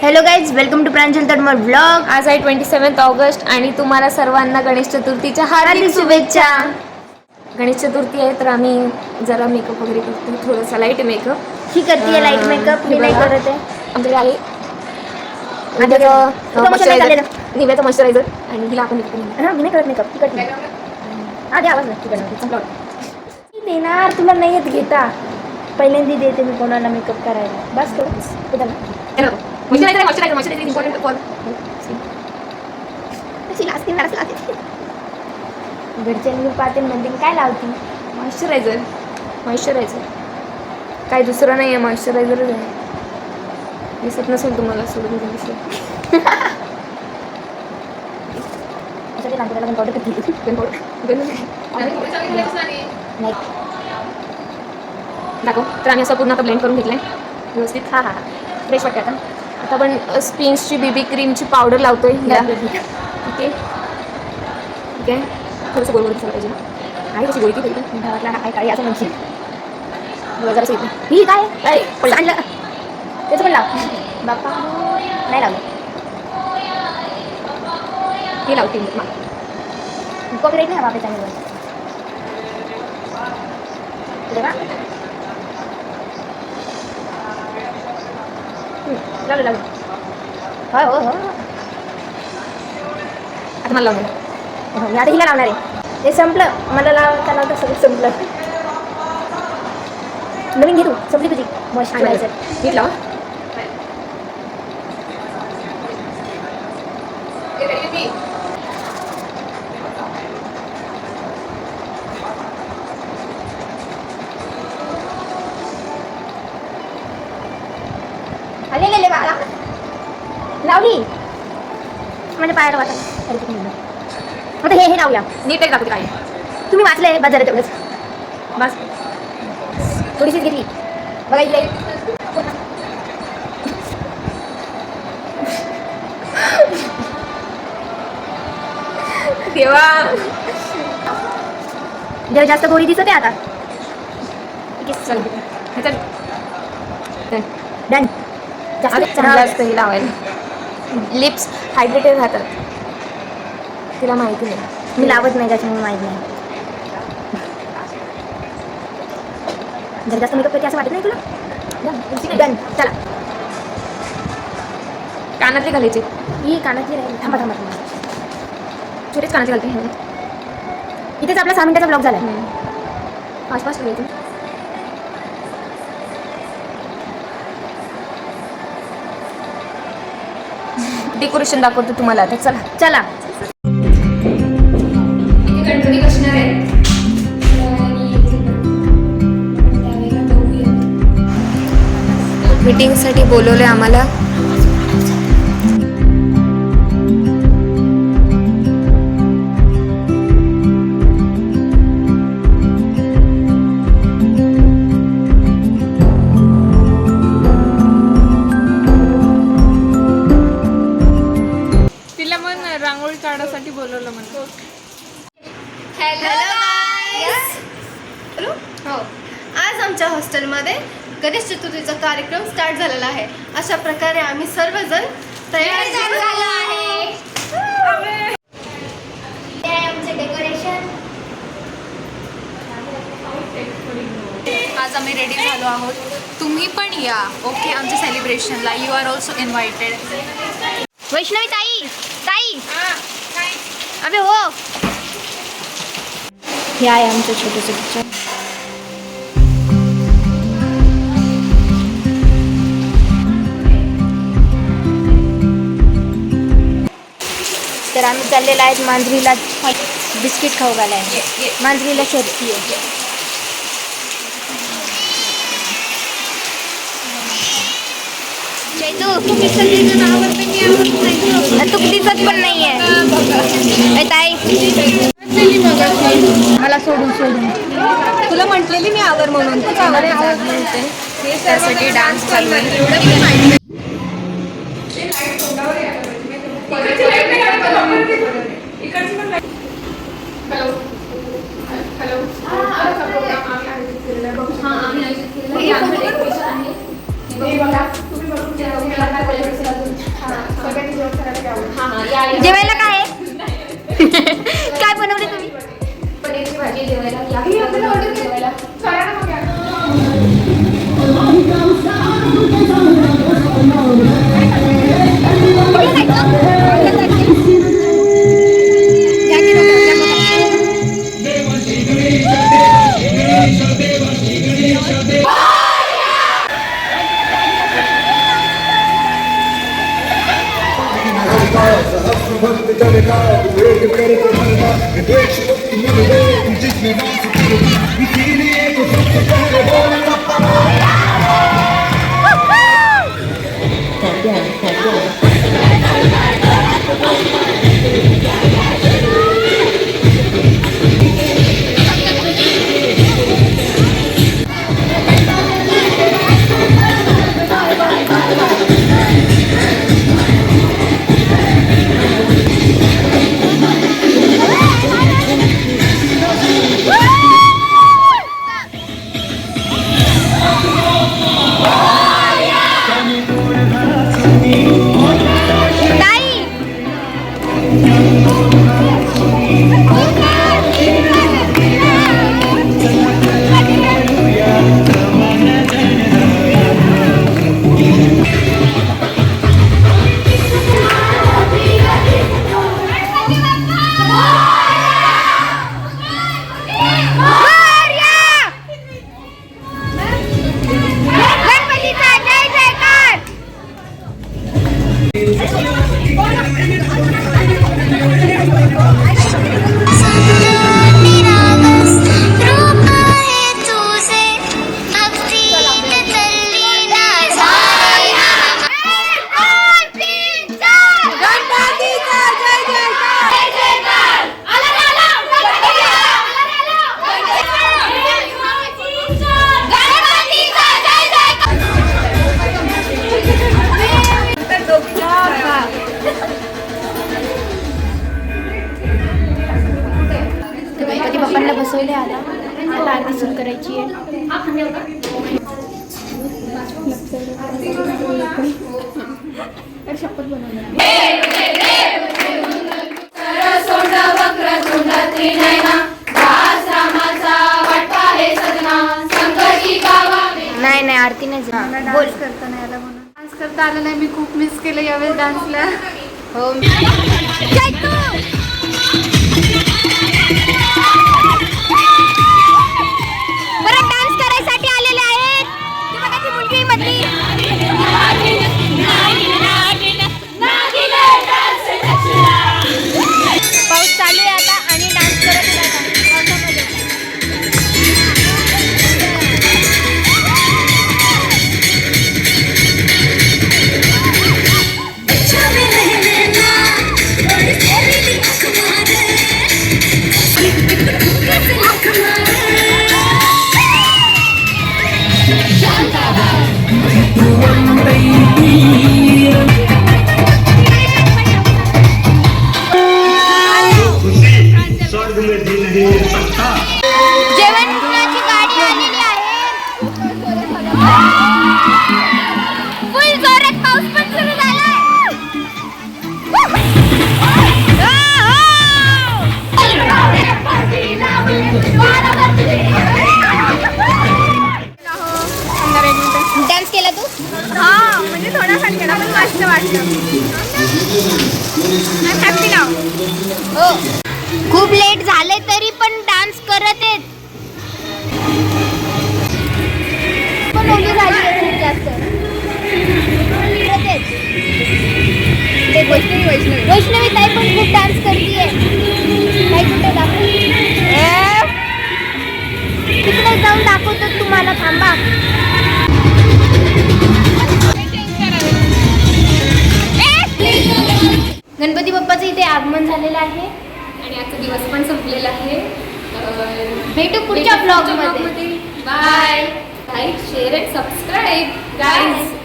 Hello guys, welcome to Pranjal Tadmar vlog. आज आहे 27 August आणि तुम्हाला सर्वांना गणेश चतुर्थीच्या हार्दिक शुभेच्छा. गणेश चतुर्थी आहे तर आम्ही जरा मेकअप वगैरे करतो, थोडासा लाईट मेकअप. ही करते लाईट मेकअप, मी नाही करत आहे. आमच्याकडे आहे निव्याचं मॉइश्चरायझर आणि हिला आपण हां, मी नाही करत मेकअप. ती करते. आधी आवाज नक्की देणार, तुला नाही येत घेता. पहिल्यांदा देते मी कोणाला मेकअप करायला. बस थोडं मॉइश्चरायझर इम्पॉर्टंट फॉर घरचे मी पाहते म्हणते काय लावती. मॉइश्चरायझर काय दुसरं नाही आहे, मॉइश्चरायझरच आहे. दिसत नसेल तुम्हाला सोडून दाखव. तर आम्ही असं पूर्ण आता ब्लेंड करून घेतलं आहे व्यवस्थित. हां हां, फ्रेश वाटते. आता आपण स्पिन्सची बीबी क्रीमची पावडर लावतोय. ठीक आहे, थोडंसं गोल गोल दिसायला पाहिजे. आहे तशी गोळी की गावातला काय काय असं म्हणशील. जरासं येते. ही काय आणलं त्याचं पण लाव. बाप्पा नाही लावलं. हे लावते कॉपीराईट नाही आपल्या चॅनलवर. लावलं हो हो हो. आता मला लावणार. मी आता हिला लावणार आहे. ते संपलं, मला लावता लावता सगळं संपलं. नवीन घे तू, संपली तुझी मॉइश्चरायझर. नीट लावा. आले बाळा लावली म्हणजे पायाला वाटत. आता हे लावूया. नीट एक दाखवते काय तुम्ही वाचलंय बाजारात तेवढंच. बस थोडीशीच घेतली बघा इकडे. देवा, जेव्हा जास्त गोरी दिसत आहे आता. चल डन. चांगलं असतं हे लावायला. लिप्स हायड्रेटेड राहतात. तिला माहिती नाही, मी लावत नाही त्याच्यामुळे माहीत नाही. जर जास्त मेकअप करते असं वाटत नाही तुला. डन. चला कानातले घालायचे. ही कानाची राहील. थांबा थांबा थांबा. छोटेच कानातले घालते. इथेच आपला 6 मिनिटाचा ब्लॉग झाला. फास्ट फास्ट घालायचं. डेकोरेशन दाखवतो तुम्हाला आता. चला चला. गणपती बसणार आहे. मीटिंगसाठी बोलवले आम्हाला. तिला पण रांगोळी काढायसाठी बोलवलं म्हणतो. हॅलो. हो, आज आमच्या हॉस्टेलमध्ये गणेश चतुर्थीचा कार्यक्रम स्टार्ट झालेला आहे. अशा प्रकारे आम्ही सर्वजण तयार झालो आहे. आमचे डेकोरेशन. आज आम्ही रेडी झालो आहोत. तुम्ही पण या ओके आमच्या सेलिब्रेशनला. You are also invited. Vaishnavi ताई ताई अबे हो. हे आहे आमचं छोटंसं किचन. तर आम्ही चाललेलो आहेत मांजरीला बिस्किट खाऊ घालायला. मांजरीला शर्ती आहे. तू दिसत पण नाही आहे ताई. मला सोडून तुला म्हटलेली मी आवर म्हणून. तूच आवर त्यासाठी डान्स चालू आहे. जेवायला काय आहे? काय बनवले तुम्ही? पनीरची भाजी जेवायला जेवायला गणपती बाप्पांना बसवले आता आरती सुरू करायची आहे. शपथ नाही नाही आरती नाही बोल करता नाही आला म्हणून डान्स करता आलं नाही. मी खूप मिस केलं यावेळेस डान्सला. हो परत डान्स करायसाठी आलेले आहेत. ती बघा ती मुलगी मधली. पाऊस चालू आहे आता आणि डान्स करत आहे पावसामध्ये. जेवणाची गाडी आलेली आहे. फुल जोरात पाऊस पण सुरू झालाय. डान्स केला तू? हा म्हणजे थोडाफार केला पण मस्त वाटलं. हो खूप लेट झाले तरी पण डान्स करत आहेत. पण ओली झाली आहे खूप जास्त. करत आहेत. ते वैष्णवी ताई पण खूप डान्स करते. काय कुठे दाखव तिकडे जाऊन दाखवतो तुम्हाला. थांबा. गणपती बाप्पाचं इथे आगमन झालेलं आहे आणि आजचा दिवस पण संपलेला आहे. भेटू पुढच्या ब्लॉगमध्ये. Bye. Like share and subscribe guys.